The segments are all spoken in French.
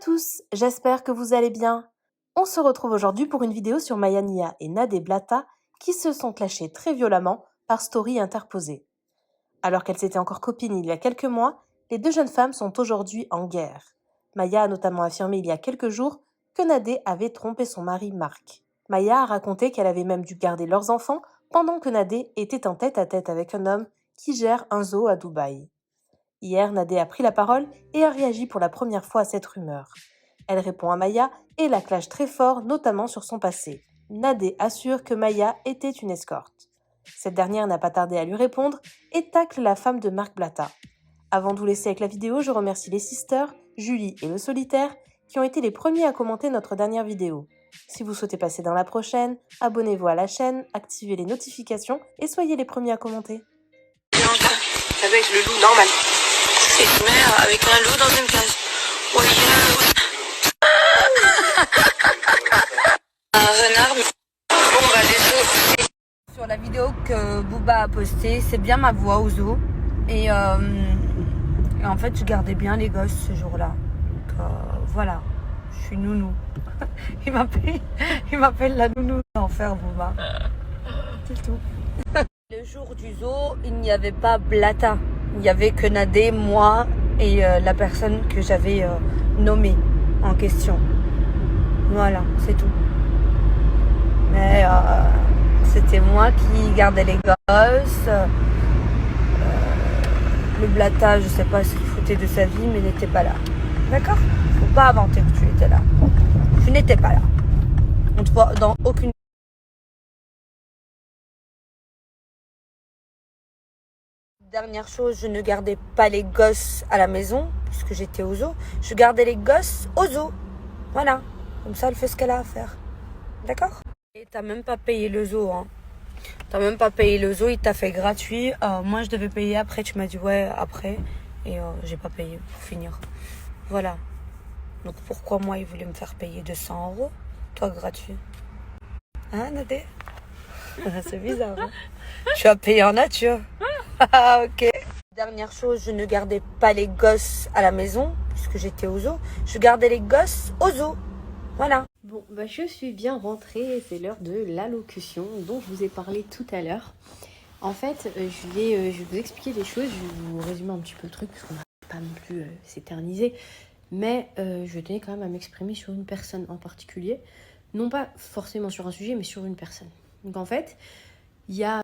tous, j'espère que vous allez bien. On se retrouve aujourd'hui pour une vidéo sur Maya Nia et Nadé Blata qui se sont clashés très violemment par story interposée. Alors qu'elles étaient encore copines il y a quelques mois, les deux jeunes femmes sont aujourd'hui en guerre. Maya a notamment affirmé il y a quelques jours que Nadé avait trompé son mari Marc. Maya a raconté qu'elle avait même dû garder leurs enfants pendant que Nadé était en tête-à-tête avec un homme qui gère un zoo à Dubaï. Hier, Nadé a pris la parole et a réagi pour la première fois à cette rumeur. Elle répond à Maya et la clash très fort, notamment sur son passé. Nadé assure que Maya était une escorte. Cette dernière n'a pas tardé à lui répondre et tacle la femme de Marc Blata. Avant de vous laisser avec la vidéo, je remercie les sisters, Julie et le solitaire, qui ont été les premiers à commenter notre dernière vidéo. Si vous souhaitez passer dans la prochaine, abonnez-vous à la chaîne, activez les notifications et soyez les premiers à commenter. Ça doit être le loup normal. C'est une mère avec un loup dans une cage. Oui, un renard. Bon bah les œufs. Sur la vidéo que Booba a postée, c'est bien ma voix au zoo. Et en fait, je gardais bien les gosses ce jour-là. Donc voilà, je suis nounou. Il m'appelle la nounou d'enfer, Booba. C'est tout. Le jour du zoo, il n'y avait pas Blata. Il n'y avait que Nadé, moi et la personne que j'avais nommée en question. Voilà, c'est tout. Mais c'était moi qui gardais les gosses. Le Blata, je sais pas ce qu'il foutait de sa vie, mais il n'était pas là. D'accord? Faut pas inventer que tu étais là. Tu n'étais pas là. On te voit dans aucune... Dernière chose, je ne gardais pas les gosses à la maison, puisque j'étais au zoo. Je gardais les gosses au zoo. Voilà. Comme ça, elle fait ce qu'elle a à faire. D'accord? Et t'as même pas payé le zoo, hein. T'as même pas payé le zoo, il t'a fait gratuit. Moi, je devais payer après. Tu m'as dit ouais, après. Et j'ai pas payé pour finir. Voilà. Donc pourquoi moi, il voulait me faire payer 200 €? Toi, gratuit. Hein, Nadé? C'est bizarre, hein? Tu as payé en nature. Ah, ok. Dernière chose, je ne gardais pas les gosses à la maison, puisque j'étais au zoo. Je gardais les gosses au zoo. Voilà. Bon, bah je suis bien rentrée et c'est l'heure de l'allocution dont je vous ai parlé tout à l'heure. En fait, je vais vous expliquer les choses, je vais vous résumer un petit peu le truc, parce qu'on va pas non plus s'éterniser. Mais je tenais quand même à m'exprimer sur une personne en particulier. Non pas forcément sur un sujet, mais sur une personne. Donc en fait, il y a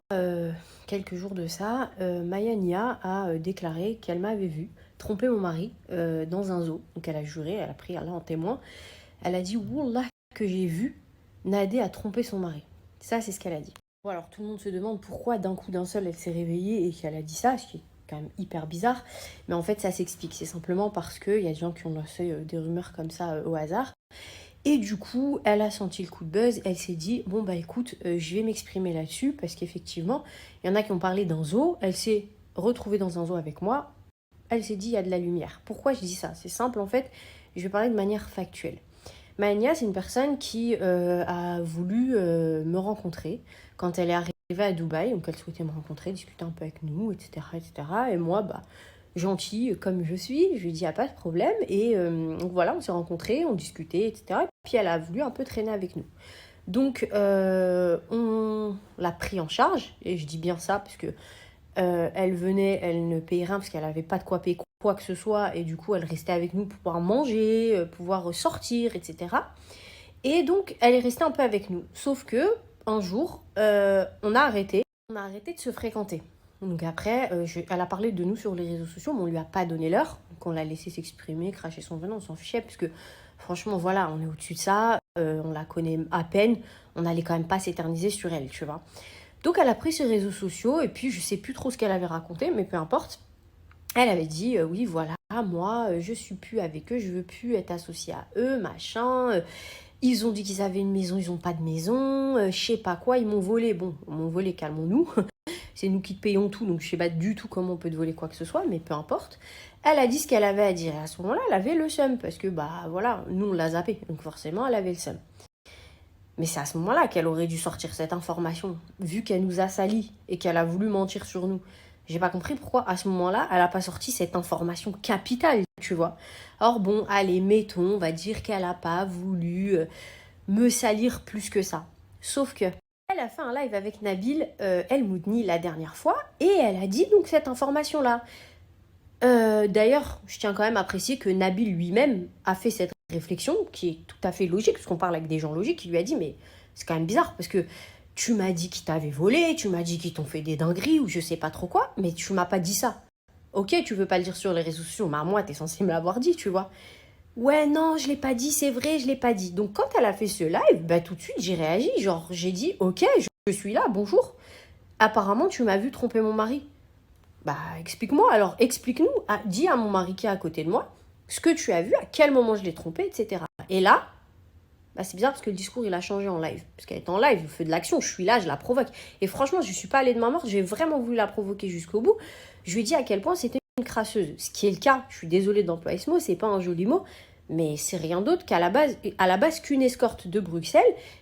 quelques jours de ça, Maya Nia a déclaré qu'elle m'avait vu tromper mon mari dans un zoo. Donc elle a juré, elle a pris Allah en témoin. Elle a dit « Wallah que j'ai vu, Nadé a trompé son mari ». Ça, c'est ce qu'elle a dit. Bon, alors tout le monde se demande pourquoi d'un coup d'un seul elle s'est réveillée et qu'elle a dit ça, ce qui est quand même hyper bizarre. Mais en fait, ça s'explique. C'est simplement parce qu'il y a des gens qui ont lancé des rumeurs comme ça au hasard. Et du coup, elle a senti le coup de buzz. Elle s'est dit, bon bah écoute, je vais m'exprimer là-dessus. Parce qu'effectivement, il y en a qui ont parlé d'un zoo. Elle s'est retrouvée dans un zoo avec moi. Elle s'est dit, il y a de la lumière. Pourquoi je dis ça? C'est simple en fait. Je vais parler de manière factuelle. Maya Nia, c'est une personne qui a voulu me rencontrer quand elle est arrivée à Dubaï. Donc elle souhaitait me rencontrer, discuter un peu avec nous, etc. etc. Et moi, bah... gentille comme je suis, je lui ai dit, il n'y a pas de problème. Et donc voilà, on s'est rencontrés, on discutait, etc. Puis elle a voulu un peu traîner avec nous. Donc on l'a pris en charge, et je dis bien ça parce que elle venait, elle ne payait rien parce qu'elle n'avait pas de quoi payer quoi que ce soit. Et du coup, elle restait avec nous pour pouvoir manger, pouvoir sortir, etc. Et donc, elle est restée un peu avec nous. Sauf que un jour, on a arrêté de se fréquenter. Donc après, elle a parlé de nous sur les réseaux sociaux, mais on lui a pas donné l'heure. Donc on l'a laissé s'exprimer, cracher son venin, on s'en fichait. Parce que franchement, voilà, on est au-dessus de ça. On la connaît à peine. On n'allait quand même pas s'éterniser sur elle, tu vois. Donc elle a pris ses réseaux sociaux, et puis je sais plus trop ce qu'elle avait raconté, mais peu importe. Elle avait dit, oui, voilà, moi, je suis plus avec eux, je veux plus être associée à eux, machin. Ils ont dit qu'ils avaient une maison, ils ont pas de maison, je sais pas quoi, ils m'ont volé. Bon, ils m'ont volé, calmons-nous. C'est nous qui te payons tout, donc je sais pas du tout comment on peut te voler quoi que ce soit, mais peu importe. Elle a dit ce qu'elle avait à dire. Et à ce moment-là, elle avait le seum, parce que, bah voilà, nous, on l'a zappé. Donc forcément, elle avait le seum. Mais c'est à ce moment-là qu'elle aurait dû sortir cette information. Vu qu'elle nous a salis et qu'elle a voulu mentir sur nous. J'ai pas compris pourquoi à ce moment-là, elle a pas sorti cette information capitale, tu vois. Or bon, allez, mettons, on va dire qu'elle a pas voulu me salir plus que ça. Sauf que elle a fait un live avec Nabil El Moudni la dernière fois et elle a dit donc cette information-là. D'ailleurs, je tiens quand même à préciser que Nabil lui-même a fait cette réflexion qui est tout à fait logique, parce qu'on parle avec des gens logiques, qui lui a dit mais c'est quand même bizarre parce que tu m'as dit qu'ils t'avaient volé, tu m'as dit qu'ils t'ont fait des dingueries ou je sais pas trop quoi, mais tu m'as pas dit ça. Ok, tu veux pas le dire sur les réseaux sociaux, mais à moi t'es censé me l'avoir dit, tu vois. Ouais, non, je l'ai pas dit, c'est vrai, je l'ai pas dit. Donc quand elle a fait ce live, bah tout de suite j'ai réagi, genre j'ai dit ok, je suis là, bonjour. Apparemment tu m'as vu tromper mon mari. Bah explique-moi, alors explique-nous, dis à mon mari qui est à côté de moi ce que tu as vu, à quel moment je l'ai trompé, etc. Et là, bah c'est bizarre parce que le discours il a changé en live. Parce qu'elle est en live, il fait de l'action, je suis là, je la provoque. Et franchement, je suis pas allée de ma mort, j'ai vraiment voulu la provoquer jusqu'au bout. Je lui ai dit à quel point c'était une crasseuse. Ce qui est le cas, je suis désolée d'employer ce mot, c'est pas un joli mot, mais c'est rien d'autre qu'à la base qu'une escorte de Bruxelles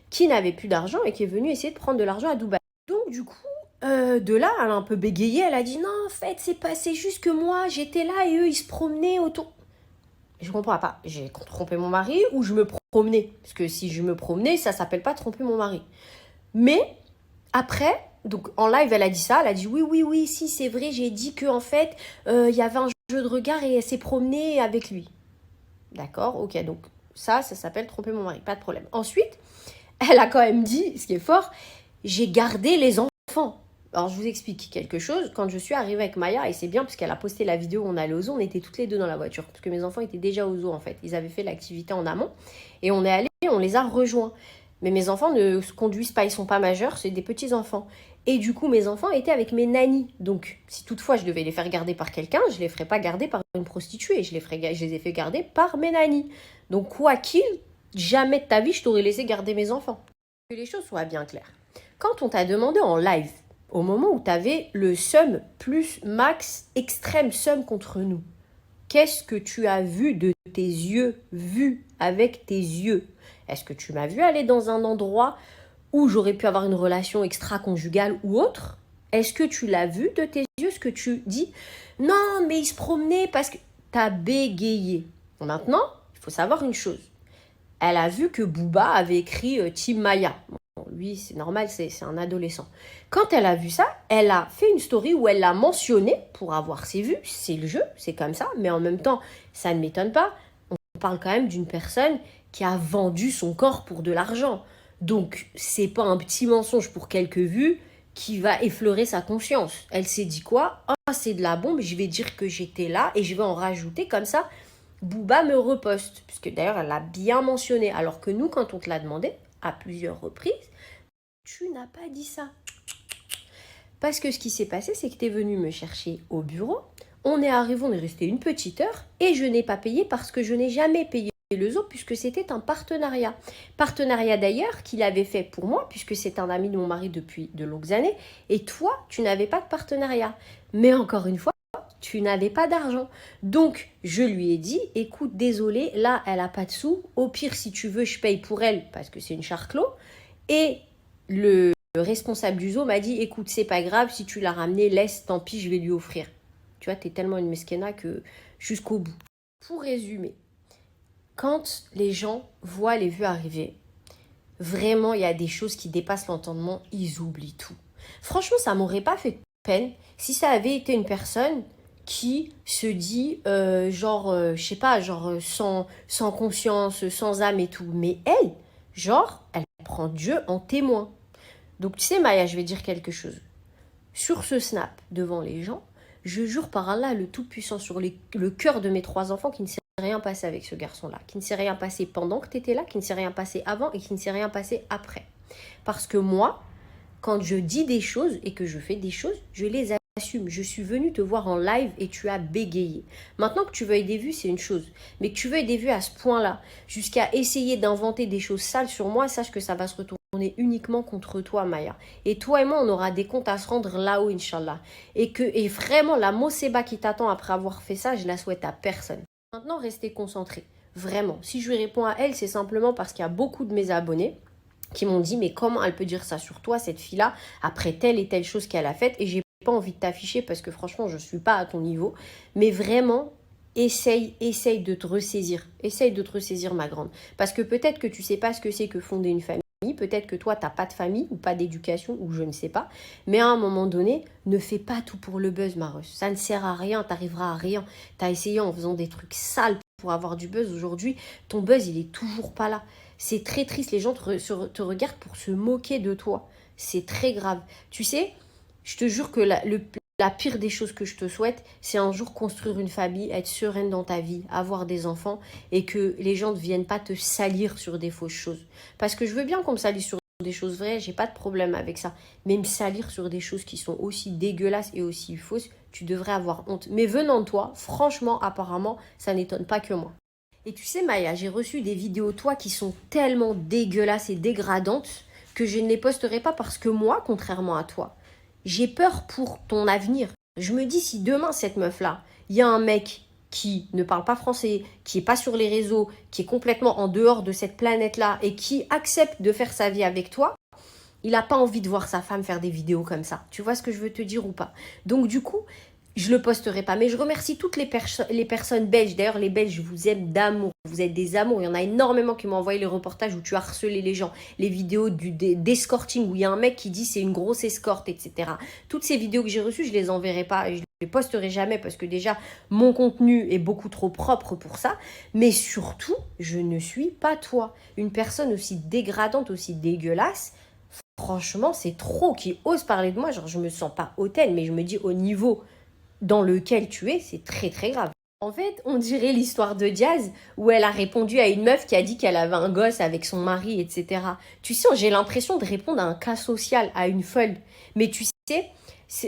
qui n'avait plus d'argent et qui est venue essayer de prendre de l'argent à Dubaï. Donc du coup, de là, elle a un peu bégayé, elle a dit non, en fait, c'est juste que moi, j'étais là et eux, ils se promenaient autour. Je comprends pas, j'ai trompé mon mari ou je me promenais. Parce que si je me promenais, ça s'appelle pas tromper mon mari. Mais après, donc en live, elle a dit ça, elle a dit oui, si, c'est vrai, j'ai dit que en fait, il y avait un jeu de regard et elle s'est promenée avec lui. D'accord, ok, donc ça s'appelle tromper mon mari, pas de problème. Ensuite, elle a quand même dit, ce qui est fort, j'ai gardé les enfants. Alors, je vous explique quelque chose. Quand je suis arrivée avec Maya, et c'est bien parce qu'elle a posté la vidéo où on allait au zoo, on était toutes les deux dans la voiture. Parce que mes enfants étaient déjà au zoo, en fait. Ils avaient fait l'activité en amont. Et on est allés, on les a rejoints. Mais mes enfants ne se conduisent pas, ils sont pas majeurs, c'est des petits-enfants. Et du coup, mes enfants étaient avec mes nannies. Donc, si toutefois je devais les faire garder par quelqu'un, je les ferais pas garder par une prostituée. Je les ai fait garder par mes nannies. Donc, quoi qu'il, jamais de ta vie, je t'aurais laissé garder mes enfants. Que les choses soient bien claires. Quand on t'a demandé en live, au moment où tu avais le seum plus max extrême seum contre nous, qu'est-ce que tu as vu de tes yeux, vu avec tes yeux? Est-ce que tu m'as vu aller dans un endroit où j'aurais pu avoir une relation extra-conjugale ou autre? Est-ce que tu l'as vu de tes yeux, ce que tu dis? Non, mais il se promenait parce que t'as bégayé. Maintenant, il faut savoir une chose. Elle a vu que Booba avait écrit Team Maya. Bon, lui, c'est normal, c'est un adolescent. Quand elle a vu ça, elle a fait une story où elle l'a mentionné pour avoir ses vues. C'est le jeu, c'est comme ça. Mais en même temps, ça ne m'étonne pas. On parle quand même d'une personne qui a vendu son corps pour de l'argent. Donc, c'est pas un petit mensonge pour quelques vues qui va effleurer sa conscience. Elle s'est dit quoi? Ah, c'est de la bombe, je vais dire que j'étais là et je vais en rajouter comme ça. Booba me reposte, puisque d'ailleurs elle l'a bien mentionné, alors que nous, quand on te l'a demandé, à plusieurs reprises, tu n'as pas dit ça. Parce que ce qui s'est passé, c'est que tu es venu me chercher au bureau, on est arrivé, on est resté une petite heure, et je n'ai pas payé parce que je n'ai jamais payé le zoo, puisque c'était un partenariat. Partenariat d'ailleurs qu'il avait fait pour moi, puisque c'est un ami de mon mari depuis de longues années, et toi, tu n'avais pas de partenariat. Mais encore une fois, tu n'avais pas d'argent. Donc, je lui ai dit, écoute, désolé, là, elle n'a pas de sous. Au pire, si tu veux, je paye pour elle parce que c'est une charclos. Et le responsable du zoo m'a dit, écoute, c'est pas grave, si tu l'as ramené, laisse, tant pis, je vais lui offrir. Tu vois, t'es tellement une mesquena que jusqu'au bout. Pour résumer, quand les gens voient les vues arriver, vraiment, il y a des choses qui dépassent l'entendement, ils oublient tout. Franchement, ça m'aurait pas fait peine si ça avait été une personne qui se dit je sais pas, sans conscience, sans âme et tout. Mais elle, elle prend Dieu en témoin. Donc tu sais Maya, je vais dire quelque chose. Sur ce snap, devant les gens, je jure par Allah le Tout-Puissant sur le cœur de mes 3 enfants qu'il ne s'est rien passé avec ce garçon-là. Qu'il ne s'est rien passé pendant que tu étais là, qu'il ne s'est rien passé avant et qu'il ne s'est rien passé après. Parce que moi, quand je dis des choses et que je fais des choses, je les assume. Je suis venue te voir en live et tu as bégayé. Maintenant que tu veuilles des vues, c'est une chose. Mais que tu veuilles des vues à ce point-là, jusqu'à essayer d'inventer des choses sales sur moi, sache que ça va se retourner uniquement contre toi, Maya. Et toi et moi, on aura des comptes à se rendre là-haut, Inch'Allah. Et vraiment, la Moseba qui t'attend après avoir fait ça, je la souhaite à personne. Maintenant, restez concentrés. Vraiment. Si je lui réponds à elle, c'est simplement parce qu'il y a beaucoup de mes abonnés qui m'ont dit mais comment elle peut dire ça sur toi, cette fille-là, après telle et telle chose qu'elle a faite, et j'ai pas envie de t'afficher parce que franchement, je suis pas à ton niveau. Mais vraiment, essaye de te ressaisir. Essaye de te ressaisir, ma grande. Parce que peut-être que tu sais pas ce que c'est que fonder une famille. Peut-être que toi, t'as pas de famille ou pas d'éducation ou je ne sais pas. Mais à un moment donné, ne fais pas tout pour le buzz, Mareuse. Ça ne sert à rien, t'arriveras à rien. T'as essayé en faisant des trucs sales pour avoir du buzz. Aujourd'hui, ton buzz, il est toujours pas là. C'est très triste. Les gens te regardent pour se moquer de toi. C'est très grave. Tu sais, je te jure que la pire des choses que je te souhaite, c'est un jour construire une famille, être sereine dans ta vie, avoir des enfants et que les gens ne viennent pas te salir sur des fausses choses. Parce que je veux bien qu'on me salisse sur des choses vraies, j'ai pas de problème avec ça. Mais me salir sur des choses qui sont aussi dégueulasses et aussi fausses, tu devrais avoir honte. Mais venant de toi, franchement, apparemment, ça n'étonne pas que moi. Et tu sais, Maya, j'ai reçu des vidéos toi qui sont tellement dégueulasses et dégradantes que je ne les posterai pas parce que moi, contrairement à toi, j'ai peur pour ton avenir. Je me dis, si demain, cette meuf-là, il y a un mec qui ne parle pas français, qui n'est pas sur les réseaux, qui est complètement en dehors de cette planète-là et qui accepte de faire sa vie avec toi, il n'a pas envie de voir sa femme faire des vidéos comme ça. Tu vois ce que je veux te dire ou pas? Donc du coup, je le posterai pas. Mais je remercie toutes les personnes belges. D'ailleurs, les Belges, je vous aime d'amour. Vous êtes des amours. Il y en a énormément qui m'ont envoyé les reportages où tu as harcelé les gens. Les vidéos d'escorting où il y a un mec qui dit c'est une grosse escorte, etc. Toutes ces vidéos que j'ai reçues, je les enverrai pas. Je les posterai jamais parce que déjà, mon contenu est beaucoup trop propre pour ça. Mais surtout, je ne suis pas toi. Une personne aussi dégradante, aussi dégueulasse. Franchement, c'est trop qui ose parler de moi. Genre, je me sens pas hautaine, mais je me dis au niveau dans lequel tu es, c'est très très grave. En fait, on dirait l'histoire de Diaz où elle a répondu à une meuf qui a dit qu'elle avait un gosse avec son mari, etc. Tu sais, j'ai l'impression de répondre à un cas social, à une folle. Mais tu sais,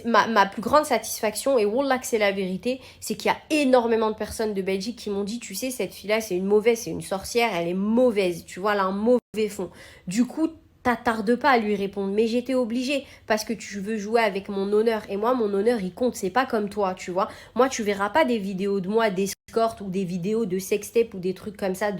ma plus grande satisfaction, et wallah que c'est la vérité, c'est qu'il y a énormément de personnes de Belgique qui m'ont dit, tu sais, cette fille-là, c'est une mauvaise, c'est une sorcière, elle est mauvaise, tu vois, elle a un mauvais fond. Du coup, t'attardes pas à lui répondre, mais j'étais obligée parce que tu veux jouer avec mon honneur et moi mon honneur il compte, c'est pas comme toi, tu vois. Moi tu verras pas des vidéos de moi d'escorte ou des vidéos de sextape ou des trucs comme ça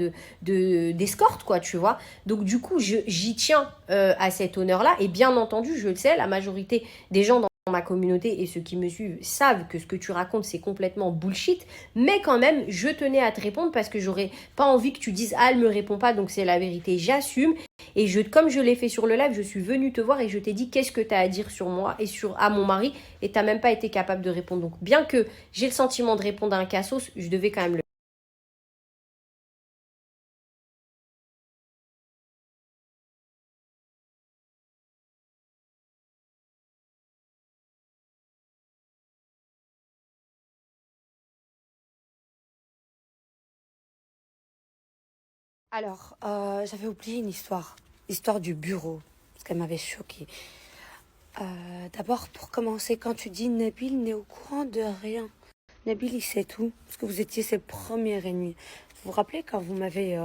d'escorte quoi, tu vois. Donc du coup j'y tiens à cet honneur là et bien entendu je le sais, la majorité des gens dans ma communauté et ceux qui me suivent savent que ce que tu racontes c'est complètement bullshit, mais quand même je tenais à te répondre parce que j'aurais pas envie que tu dises ah elle me répond pas donc c'est la vérité, j'assume. Et comme je l'ai fait sur le live, je suis venue te voir et je t'ai dit qu'est-ce que tu as à dire sur moi et à mon mari et tu n'as même pas été capable de répondre. Donc bien que j'ai le sentiment de répondre à un cassos, je devais quand même le. Alors, j'avais oublié une histoire. L'histoire du bureau. Parce qu'elle m'avait choquée. D'abord, pour commencer, quand tu dis Nabil n'est au courant de rien. Nabil, il sait tout. Parce que vous étiez ses premiers ennemis. Vous vous rappelez quand vous m'avez...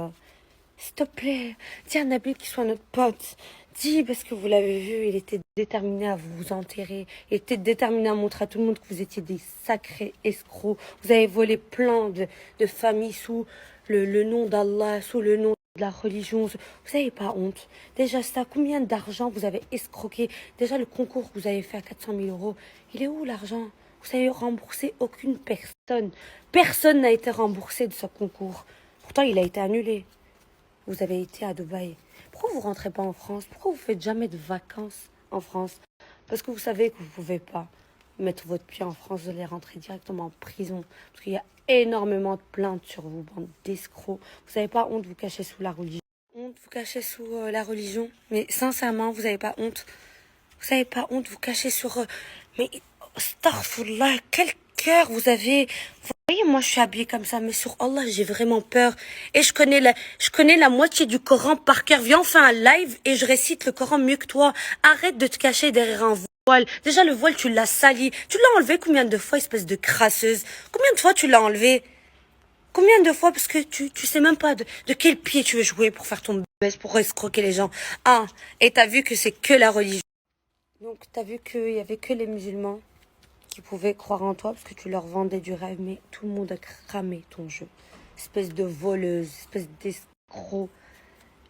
S'il te plaît, dis à Nabil qu'il soit notre pote. Dis, parce que vous l'avez vu, il était déterminé à vous enterrer. Il était déterminé à montrer à tout le monde que vous étiez des sacrés escrocs. Vous avez volé plein de familles sous le nom d'Allah, sous le nom de la religion. Vous n'avez pas honte. Déjà, ça, combien d'argent vous avez escroqué? Déjà, le concours que vous avez fait à 400 000 euros, il est où l'argent? Vous avez remboursé aucune personne. Personne n'a été remboursé de ce concours. Pourtant, il a été annulé. Vous avez été à Dubaï. Pourquoi vous rentrez pas en France? Pourquoi vous faites jamais de vacances en France? Parce que vous savez que vous pouvez pas mettre votre pied en France, vous allez rentrer directement en prison. Parce qu'il y a énormément de plaintes sur vous, bande d'escrocs. Vous n'avez pas honte de vous cacher sous la religion. Honte de vous cacher sous la religion. Mais sincèrement, vous n'avez pas honte. Vous n'avez pas honte de vous cacher sur... mais, astaghfirullah, quel cœur vous avez... Vous voyez, moi, je suis habillée comme ça, mais sur Allah, j'ai vraiment peur. Et je connais la moitié du Coran par cœur. Viens, on fait un live et je récite le Coran mieux que toi. Arrête de te cacher derrière un voile. Déjà, le voile, tu l'as sali. Tu l'as enlevé combien de fois, espèce de crasseuse? Combien de fois tu l'as enlevé? Combien de fois? Parce que tu sais même pas de quel pied tu veux jouer pour faire ton buzz, pour escroquer les gens. Ah, et t'as vu que c'est que la religion. Donc, t'as vu qu'il y avait que les musulmans qui pouvaient croire en toi parce que tu leur vendais du rêve, mais tout le monde a cramé ton jeu. Espèce de voleuse, espèce d'escroc.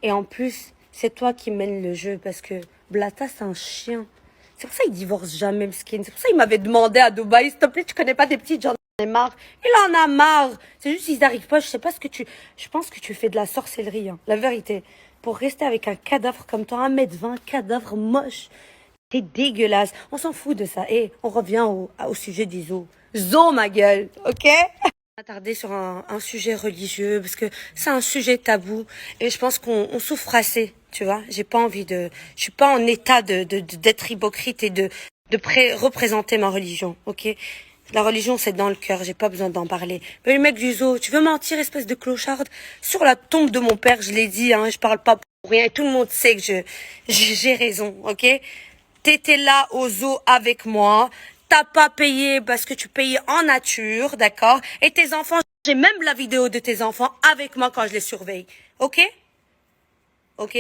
Et en plus, c'est toi qui mènes le jeu parce que Blata, c'est un chien. C'est pour ça qu'il divorce jamais, Mskin. C'est pour ça qu'il m'avait demandé à Dubaï, s'il te plaît, tu connais pas des petites, j'en ai marre. Il en a marre. C'est juste qu'ils n'arrivent pas, je sais pas ce que je pense que tu fais de la sorcellerie, hein, la vérité. Pour rester avec un cadavre comme toi, 1m20, cadavre moche. T'es dégueulasse. On s'en fout de ça. Et on revient au sujet des zoos. Zo, ma gueule, ok? Attarder sur un sujet religieux parce que c'est un sujet tabou et je pense qu'on souffre assez, tu vois. J'ai pas envie je suis pas en état d'être hypocrite et de représenter ma religion, ok. La religion c'est dans le cœur, j'ai pas besoin d'en parler. Mais le mec du zoo, tu veux mentir, espèce de clocharde? Sur la tombe de mon père, je l'ai dit, hein, je parle pas pour rien et tout le monde sait que j'ai raison, ok. T'étais là au zoo avec moi. T'as pas payé parce que tu payais en nature, d'accord? Et tes enfants, j'ai même la vidéo de tes enfants avec moi quand je les surveille. Ok? Ok?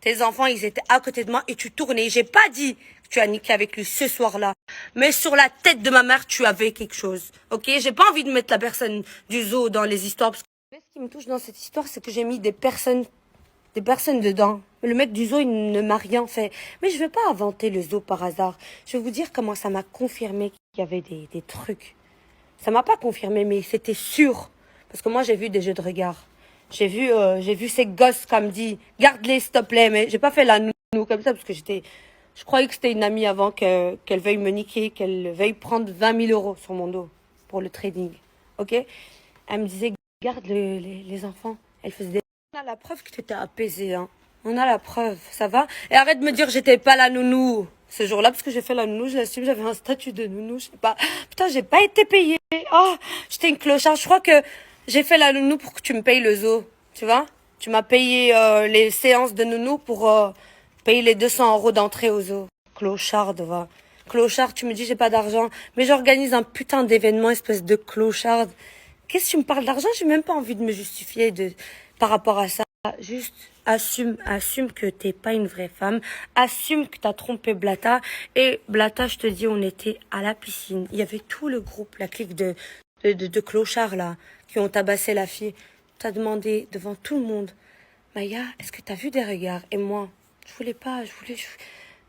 Tes enfants, ils étaient à côté de moi et tu tournais. J'ai pas dit que tu as niqué avec lui ce soir-là. Mais sur la tête de ma mère, tu avais quelque chose. Ok? J'ai pas envie de mettre la personne du zoo dans les histoires. Parce que ce qui me touche dans cette histoire, c'est que j'ai mis des personnes dedans. Le mec du zoo, il ne m'a rien fait. Mais je vais pas inventer le zoo par hasard. Je vais vous dire comment ça m'a confirmé qu'il y avait des trucs. Ça m'a pas confirmé, mais c'était sûr. Parce que moi, j'ai vu des jeux de regard. J'ai vu ces gosses comme dit, garde-les s'il te plaît. Mais j'ai pas fait la nounou comme ça parce que je croyais que c'était une amie avant qu'elle veuille me niquer, qu'elle veuille prendre 20 000 euros sur mon dos pour le trading. Ok? Elle me disait, garde les enfants. Elle faisait des... On a la preuve que tu étais apaisée, hein. On a la preuve, ça va? Et arrête de me dire que j'étais pas la nounou ce jour-là, parce que j'ai fait la nounou, je l'assume, j'avais un statut de nounou, je sais pas. Putain, j'ai pas été payée. Oh, j'étais une clocharde. Je crois que j'ai fait la nounou pour que tu me payes le zoo, tu vois? Tu m'as payé les séances de nounou pour payer les 200 euros d'entrée au zoo. Clocharde, va. Clocharde, tu me dis j'ai pas d'argent, mais j'organise un putain d'événement, espèce de clocharde. Qu'est-ce que tu me parles d'argent? J'ai même pas envie de me justifier par rapport à ça. Juste assume que t'es pas une vraie femme. Assume que t'as trompé Blata. Et Blata, je te dis, on était à la piscine. Il y avait tout le groupe, la clique de clochards là, qui ont tabassé la fille. T'as demandé devant tout le monde, Maya, est-ce que t'as vu des regards? Et moi, je voulais pas,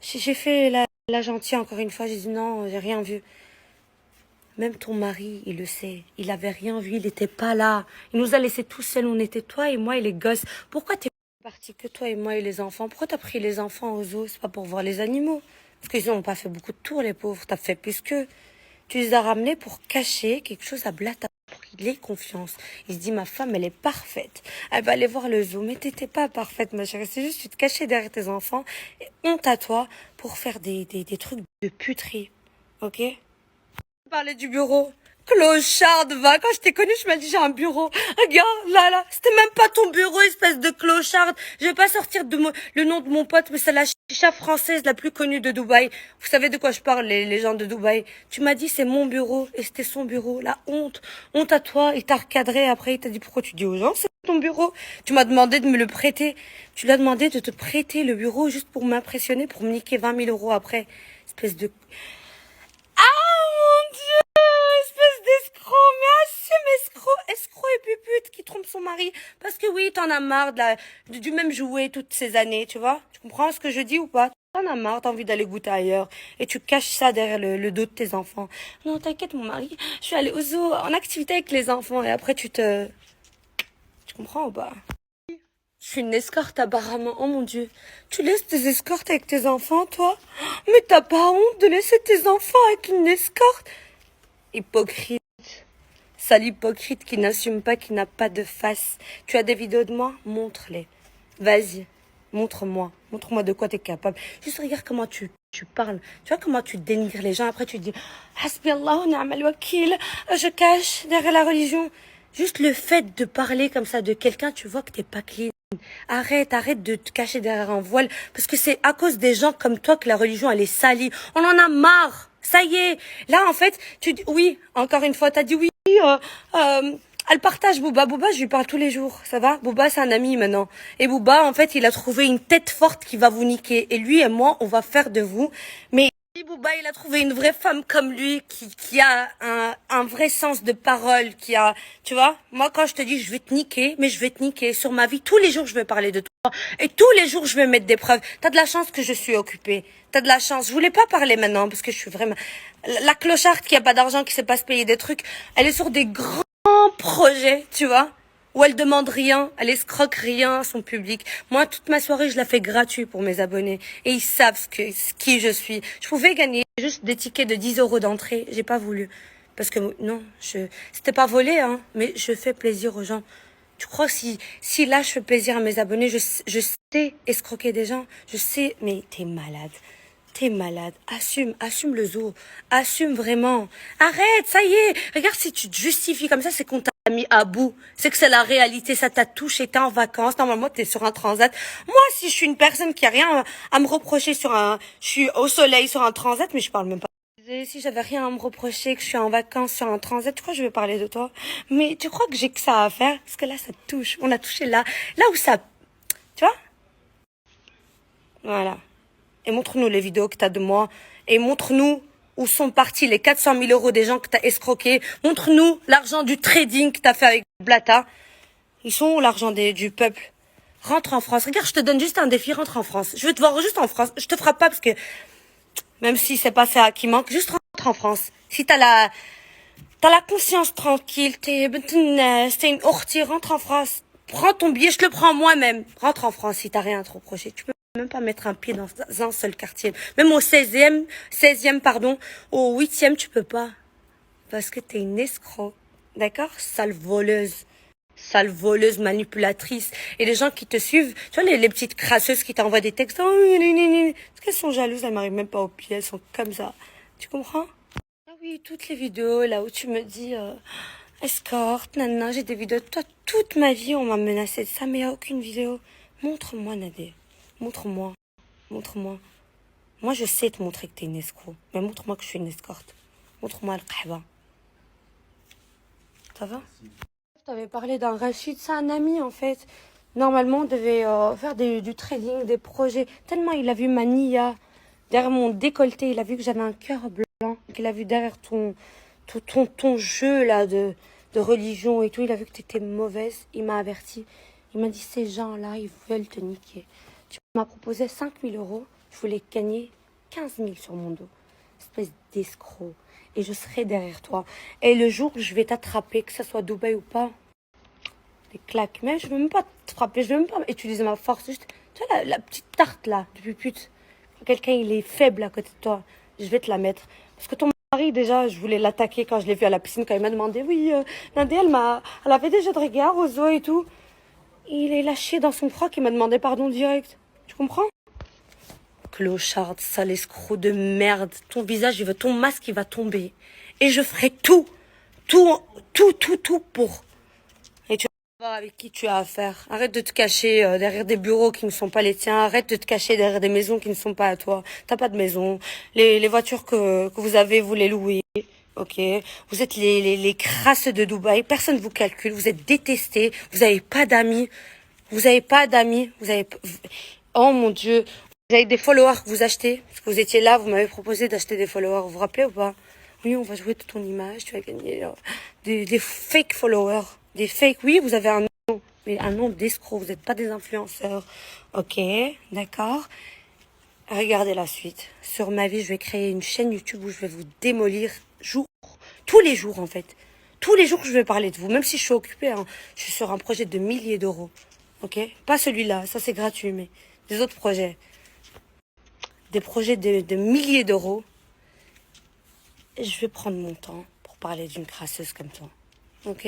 j'ai fait la gentille encore une fois. J'ai dit non, j'ai rien vu. Même ton mari, il le sait. Il avait rien vu, il était pas là. Il nous a laissés tout seuls. On était toi et moi et les gosses. Pourquoi t'es parti que toi et moi et les enfants? Pourquoi t'as pris les enfants au zoo? C'est pas pour voir les animaux. Parce qu'ils n'ont pas fait beaucoup de tours, les pauvres. T'as fait plus qu'eux. Tu les as ramenés pour cacher quelque chose à Blata, pour qu'il ait confiance. Il se dit, ma femme, elle est parfaite. Elle va aller voir le zoo. Mais t'étais pas parfaite, ma chérie. C'est juste, tu te cachais derrière tes enfants. Et honte à toi pour faire des trucs de puterie. Ok? Parler du bureau. Clocharde, va. Quand je t'ai connue, je m'as dit j'ai un bureau. Regarde, là. C'était même pas ton bureau, espèce de clocharde. Je vais pas sortir le nom de mon pote, mais c'est la chicha française la plus connue de Dubaï. Vous savez de quoi je parle, les gens de Dubaï. Tu m'as dit c'est mon bureau, et c'était son bureau. La honte. Honte à toi. Il t'a recadré après. Il t'a dit pourquoi tu dis aux gens c'est ton bureau. Tu m'as demandé de me le prêter. Tu lui as demandé de te prêter le bureau juste pour m'impressionner, pour me niquer 20 000 euros après. Espèce de... Mon Dieu, espèce d'escroc, mais assume escroc et pupute qui trompe son mari. Parce que oui, t'en as marre du même jouet toutes ces années, tu vois? Tu comprends ce que je dis ou pas? T'en as marre, t'as envie d'aller goûter ailleurs. Et tu caches ça derrière le dos de tes enfants. Non, t'inquiète, mon mari, je suis allée au zoo en activité avec les enfants. Et après, tu comprends ou pas? Je suis une escorte apparemment, oh mon Dieu. Tu laisses tes escortes avec tes enfants, toi? Mais t'as pas honte de laisser tes enfants avec une escorte? Hypocrite. Sale hypocrite qui n'assume pas, qui n'a pas de face. Tu as des vidéos de moi? Montre-les. Vas-y, montre-moi. Montre-moi de quoi t'es capable. Juste regarde comment tu parles. Tu vois comment tu dénigres les gens. Après tu dis Hasbi Allah wa ni'mal wakil. Je cache derrière la religion. Juste le fait de parler comme ça de quelqu'un, tu vois que t'es pas clean. Arrête de te cacher derrière un voile. Parce que c'est à cause des gens comme toi que la religion, elle est salie. On en a marre. Ça y est. Là, en fait, tu dis, oui, encore une fois, t'as dit oui, elle partage Booba. Booba, je lui parle tous les jours. Ça va? Booba, c'est un ami maintenant. Et Booba, en fait, il a trouvé une tête forte qui va vous niquer. Et lui et moi, on va faire de vous. Mais Bouba, il a trouvé une vraie femme comme lui, qui a un vrai sens de parole, tu vois, moi quand je te dis je vais te niquer, mais je vais te niquer sur ma vie, tous les jours je vais parler de toi, et tous les jours je vais mettre des preuves. T'as de la chance que je suis occupée, t'as de la chance, je voulais pas parler maintenant, parce que je suis vraiment, la clocharde qui a pas d'argent, qui sait pas se payer des trucs, elle est sur des grands projets, tu vois, où elle demande rien, elle escroque rien à son public. Moi, toute ma soirée, je la fais gratuit pour mes abonnés. Et ils savent qui je suis. Je pouvais gagner juste des tickets de 10 € d'entrée. J'ai pas voulu. Parce que, non, c'était pas volé, hein. Mais je fais plaisir aux gens. Tu crois que si là, je fais plaisir à mes abonnés, je sais escroquer des gens. Je sais, mais t'es malade. T'es malade. Assume le zoo. Assume vraiment. Arrête, ça y est. Regarde, si tu te justifies comme ça, c'est qu'on t'a mis à bout. C'est que c'est la réalité, ça t'a touché, t'es en vacances. Normalement, t'es sur un transat. Moi, si je suis une personne qui a rien à me reprocher je suis au soleil sur un transat, mais je parle même pas. Si j'avais rien à me reprocher, que je suis en vacances sur un transat, tu crois que je vais parler de toi? Mais tu crois que j'ai que ça à faire? Parce que là, ça te touche. On a touché là où ça, tu vois? Voilà. Et montre-nous les vidéos que t'as de moi. Et montre-nous où sont partis les 400 000 € des gens que t'as escroqués. Montre-nous l'argent du trading que t'as fait avec Blata. Ils sont où l'argent du peuple? Rentre en France. Regarde, je te donne juste un défi, rentre en France. Je veux te voir juste en France. Je te frappe pas parce que, même si c'est pas ça qui manque, juste rentre en France. Si t'as la conscience tranquille, t'es une ortie, rentre en France. Prends ton billet, je te le prends moi-même. Rentre en France si t'as rien à te reprocher. Tu peux même pas mettre un pied dans un seul quartier. Même au 16e, pardon, au 8e, tu peux pas. Parce que t'es une escroc. D'accord? Sale voleuse manipulatrice. Et les gens qui te suivent, tu vois, les petites crasseuses qui t'envoient des textes. Oh, parce qu'elles sont jalouses, elles m'arrivent même pas aux pieds, elles sont comme ça. Tu comprends? Ah oui, toutes les vidéos là où tu me dis escorte, nanana, j'ai des vidéos de toi. Toute ma vie, on m'a menacé de ça, mais il n'y a aucune vidéo. Montre-moi, Nadé. Montre-moi. Moi, je sais te montrer que t'es une escroc. Mais montre-moi que je suis une escorte. Montre-moi le qahba. Ça va? Je t'avais parlé d'un Rachid, c'est un ami en fait. Normalement, on devait faire du trading, des projets. Tellement il a vu ma niya derrière mon décolleté, il a vu que j'avais un cœur blanc, qu'il a vu derrière ton jeu là de religion et tout, il a vu que t'étais mauvaise, il m'a averti. Il m'a dit, ces gens-là, ils veulent te niquer. Tu m'as proposé 5 000 €, je voulais gagner 15 000 sur mon dos. Espèce d'escroc. Et je serai derrière toi. Et le jour où je vais t'attraper, que ce soit Dubaï ou pas, des claques. Mais je ne veux même pas te frapper, je ne veux même pas utiliser ma force. Juste, tu vois la petite tarte là, de pupute. Quand quelqu'un il est faible à côté de toi, je vais te la mettre. Parce que ton mari, déjà, je voulais l'attaquer quand je l'ai vu à la piscine, quand il m'a demandé, oui, Nadé, elle avait des jeux de regard aux os et tout. Il est lâché dans son froc, il m'a demandé pardon direct. Tu comprends? Clocharde, sale escroc de merde. Ton visage, ton masque, il va tomber. Et je ferai tout pour. Et tu vas voir avec qui tu as affaire. Arrête de te cacher derrière des bureaux qui ne sont pas les tiens. Arrête de te cacher derrière des maisons qui ne sont pas à toi. T'as pas de maison. Les voitures que vous avez, vous les louez. Ok, vous êtes les crasses de Dubaï. Personne vous calcule. Vous êtes détestés. Vous n'avez pas d'amis. Oh mon Dieu. Vous avez des followers que vous achetez. Parce que vous étiez là, vous m'avez proposé d'acheter des followers. Vous vous rappelez ou pas? Oui, on va jouer de ton image. Tu vas gagner des fake followers. Des fake. Oui, vous avez un nom. Mais un nom d'escroc. Vous n'êtes pas des influenceurs. Ok, d'accord. Regardez la suite. Sur ma vie, je vais créer une chaîne YouTube où je vais vous démolir tous les jours en fait. Tous les jours, je vais parler de vous. Même si je suis occupée, hein, je suis sur un projet de milliers d'euros. Ok? Pas celui-là, ça c'est gratuit, mais des autres projets. Des projets de milliers d'euros. Et je vais prendre mon temps pour parler d'une crasseuse comme toi. Ok?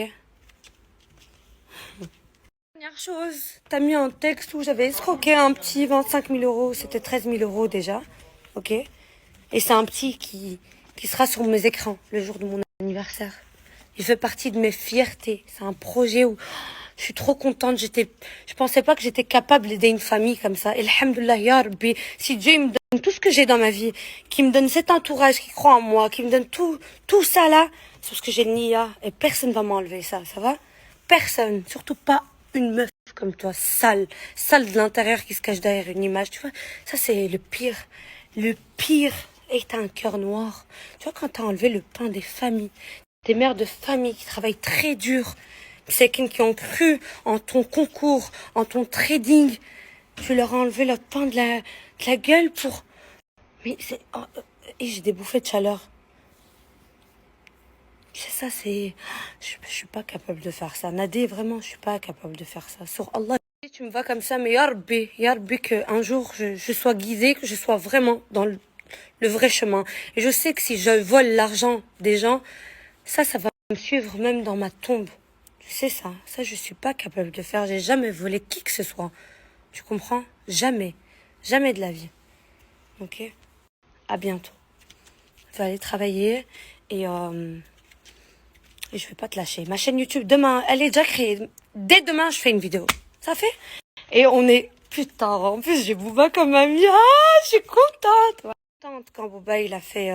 Dernière chose, t'as mis un texte où j'avais escroqué un petit 25 000 €. C'était 13 000 € déjà. Ok? Et c'est un petit qui sera sur mes écrans le jour de mon anniversaire. Il fait partie de mes fiertés. C'est un projet où je suis trop contente. Je pensais pas que j'étais capable d'aider une famille comme ça. Et alhamdoulilah, ya Rabbi, si Dieu me donne tout ce que j'ai dans ma vie, qui me donne cet entourage qui croit en moi, qui me donne tout ça là, c'est parce que j'ai le niya et personne va m'enlever ça, ça va? Personne, surtout pas une meuf comme toi, sale de l'intérieur qui se cache derrière une image, tu vois? Ça c'est le pire Et t'as un cœur noir. Tu vois, quand t'as enlevé le pain des familles, des mères de famille qui travaillent très dur, c'est qui ont cru en ton concours, en ton trading, tu leur as enlevé le pain de la gueule pour... Mais c'est... oh, et j'ai des bouffées de chaleur. C'est ça, c'est... Je suis pas capable de faire ça. Nadé, vraiment, je suis pas capable de faire ça. Sur Allah, tu me vois comme ça, mais ya Rabbi, qu'un jour, je sois guidée, que je sois vraiment dans le vrai chemin. Et je sais que si je vole l'argent des gens, ça va me suivre même dans ma tombe. Tu sais ça. Ça, je suis pas capable de faire. J'ai jamais volé qui que ce soit. Tu comprends? Jamais. Jamais de la vie. Ok? À bientôt. Je vais aller travailler et je vais pas te lâcher. Ma chaîne YouTube, demain, elle est déjà créée. Dès demain, je fais une vidéo. Ça fait? Et on est... Putain, en plus, j'ai Booba comme ami. Ah, je suis contente. Ouais. Contente quand Booba, il a fait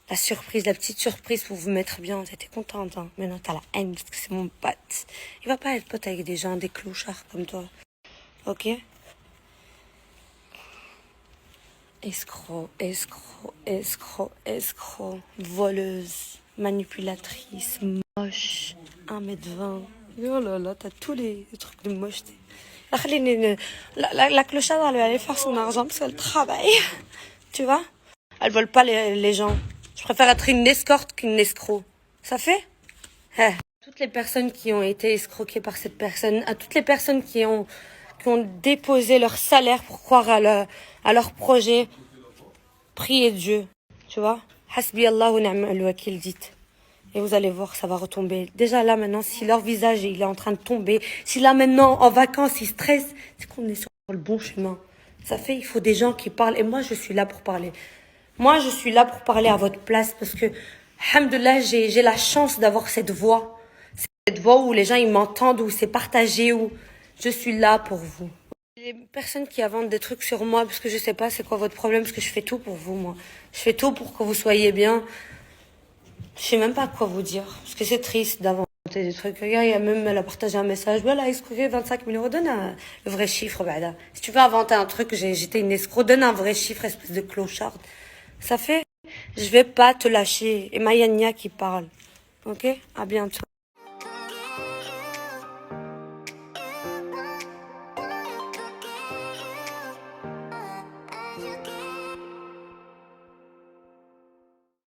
la surprise, la petite surprise pour vous mettre bien. T'étais contente, hein. Maintenant, t'as la haine parce que c'est mon pote. Il va pas être pote avec des gens, des clochards comme toi. Ok? Escroc, voleuse, manipulatrice, moche, 1m20. Oh là là, t'as tous les trucs de mocheté. La clocharde, elle va aller faire son argent parce qu'elle travaille. Tu vois? Elle vole pas les gens. Je préfère être une escorte qu'une escroc. Ça fait? Toutes les personnes qui ont été escroquées par cette personne, à toutes les personnes qui ont déposé leur salaire pour croire à leur projet, priez Dieu, tu vois. Hasbi Allah wa ni'mal wakil, dites. Et vous allez voir, ça va retomber. Déjà là, maintenant, si leur visage il est en train de tomber, si là, maintenant, en vacances, ils stressent, c'est qu'on est sur le bon chemin. Ça fait, il faut des gens qui parlent. Et moi, je suis là pour parler. Moi, je suis là pour parler à votre place parce que, alhamdoulilah, j'ai la chance d'avoir cette voix. Cette voix où les gens, ils m'entendent, où c'est partagé, où je suis là pour vous. Les personnes qui inventent des trucs sur moi, parce que je sais pas c'est quoi votre problème, parce que je fais tout pour vous, moi. Je fais tout pour que vous soyez bien. Je sais même pas quoi vous dire, parce que c'est triste d'inventer des trucs. Regarde, il y a même, elle a partagé un message. Voilà, escroquer 25 000 euros, donne le vrai chiffre, bada. Si tu veux inventer un truc, j'étais une escroc, donne un vrai chiffre, espèce de clocharde. Ça fait, je vais pas te lâcher. Et Mayania qui parle. Ok? À bientôt.